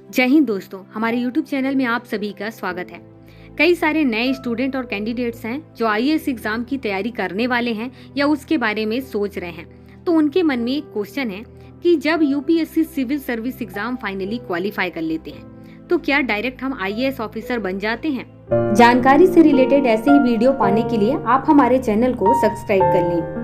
जय हिंद दोस्तों, हमारे YouTube चैनल में आप सभी का स्वागत है। कई सारे नए स्टूडेंट और कैंडिडेट्स हैं जो आईएएस एग्जाम की तैयारी करने वाले हैं या उसके बारे में सोच रहे हैं। तो उनके मन में एक क्वेश्चन है कि जब UPSC civil service exam finally qualify कर लेते हैं तो क्या डायरेक्ट हम आईएएस ऑफिसर बन जाते हैं? जानकारी से रिलेटेड ऐसे ही वीडियो पाने के लिए आप हमारे चैनल को सब्सक्राइब कर लें।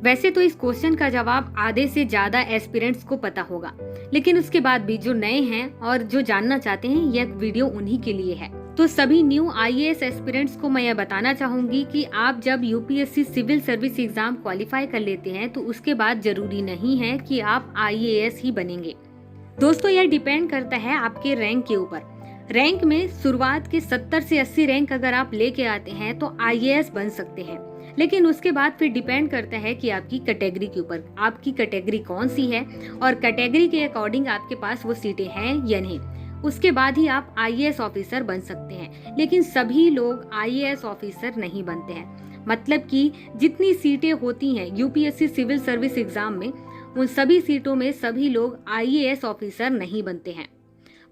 वैसे तो इस क्वेश्चन का जवाब आधे से ज्यादा एस्पिरेंट्स को पता होगा, लेकिन उसके बाद भी जो नए हैं और जो जानना चाहते हैं यह वीडियो उन्हीं के लिए है। तो सभी न्यू आईएएस एस्पिरेंट्स को मैं यह बताना चाहूंगी कि आप जब UPSC civil service exam qualify कर लेते हैं तो उसके बाद जरूरी नहीं है कि आप आईएएस ही बनेंगे। दोस्तों, यह डिपेंड करता है आपके रैंक के ऊपर। रैंक में शुरुआत के 70 से 80 रैंक अगर आप लेके आते हैं तो आईएएस बन सकते हैं, लेकिन उसके बाद फिर डिपेंड करता है कि आपकी कैटेगरी के ऊपर, आपकी कैटेगरी कौन सी है और कैटेगरी के अकॉर्डिंग आपके पास वो सीटें हैं या नहीं। उसके बाद ही आप आईएएस ऑफिसर बन सकते हैं, लेकिन सभी लोग आईएएस ऑफिसर नहीं बनते हैं। मतलब कि जितनी सीटें होती हैं यूपीएससी सिविल सर्विस एग्जाम में, उन सभी सीटों में सभी लोग आईएएस ऑफिसर नहीं बनते हैं,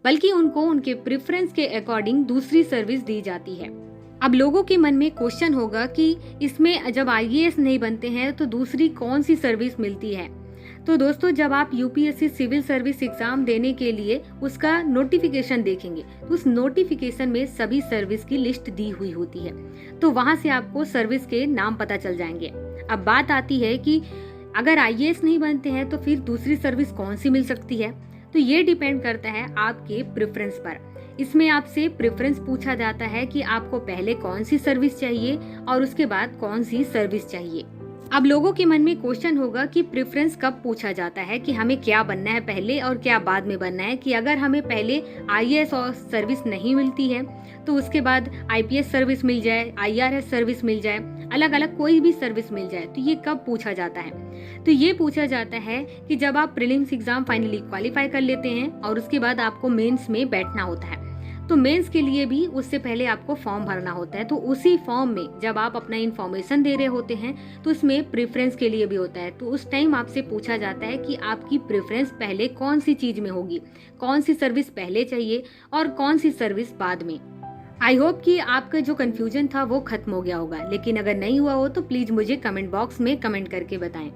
बल्कि उनको उनके प्रेफरेंस के अकॉर्डिंग दूसरी सर्विस दी जाती है। अब लोगों के मन में क्वेश्चन होगा कि इसमें जब आईएएस नहीं बनते हैं तो दूसरी कौन सी सर्विस मिलती है? तो दोस्तों, जब आप यूपीएससी सिविल सर्विस एग्जाम देने के लिए उसका नोटिफिकेशन देखेंगे तो उस नोटिफिकेशन में सभी सर्विस की लिस्ट दी हुई होती है, तो वहां से आपको सर्विस के नाम पता चल जाएंगे। अब बात आती है कि अगर आईएएस नहीं बनते हैं तो फिर दूसरी सर्विस कौन सी मिल सकती है? तो ये डिपेंड करता है आपके प्रेफरेंस पर। इसमें आपसे प्रेफरेंस पूछा जाता है कि आपको पहले कौन सी सर्विस चाहिए और उसके बाद कौन सी सर्विस चाहिए। अब लोगों के मन में क्वेश्चन होगा कि प्रेफरेंस कब पूछा जाता है, कि हमें क्या बनना है पहले और क्या बाद में बनना है। कि अगर हमें पहले आईएएस और सर्विस नहीं मिलती है तो उसके बाद आईपीएस सर्विस मिल जाए, आईआरएस सर्विस मिल जाए, अलग अलग कोई भी सर्विस मिल जाए, तो ये कब पूछा जाता है? तो ये पूछा जाता है कि जब आप प्रीलिम्स एग्जाम फाइनली क्वालिफाई कर लेते हैं और उसके बाद आपको मेंस में बैठना होता है। तो मेंस के लिए भी उससे पहले आपको फॉर्म भरना होता है। तो उसी फॉर्म में जब आप अपना इन्फॉर्मेशन दे रहे होते हैं तो उसमें प्रेफरेंस के लिए भी होता है। तो उस टाइम आपसे पूछा जाता है कि आपकी प्रेफरेंस पहले कौन सी चीज में होगी, कौन सी सर्विस पहले चाहिए और कौन सी सर्विस बाद में। आई होप कि आपका जो कंफ्यूजन था वो खत्म हो गया होगा, लेकिन अगर नहीं हुआ हो तो प्लीज मुझे कमेंट बॉक्स में कमेंट करके बताएं।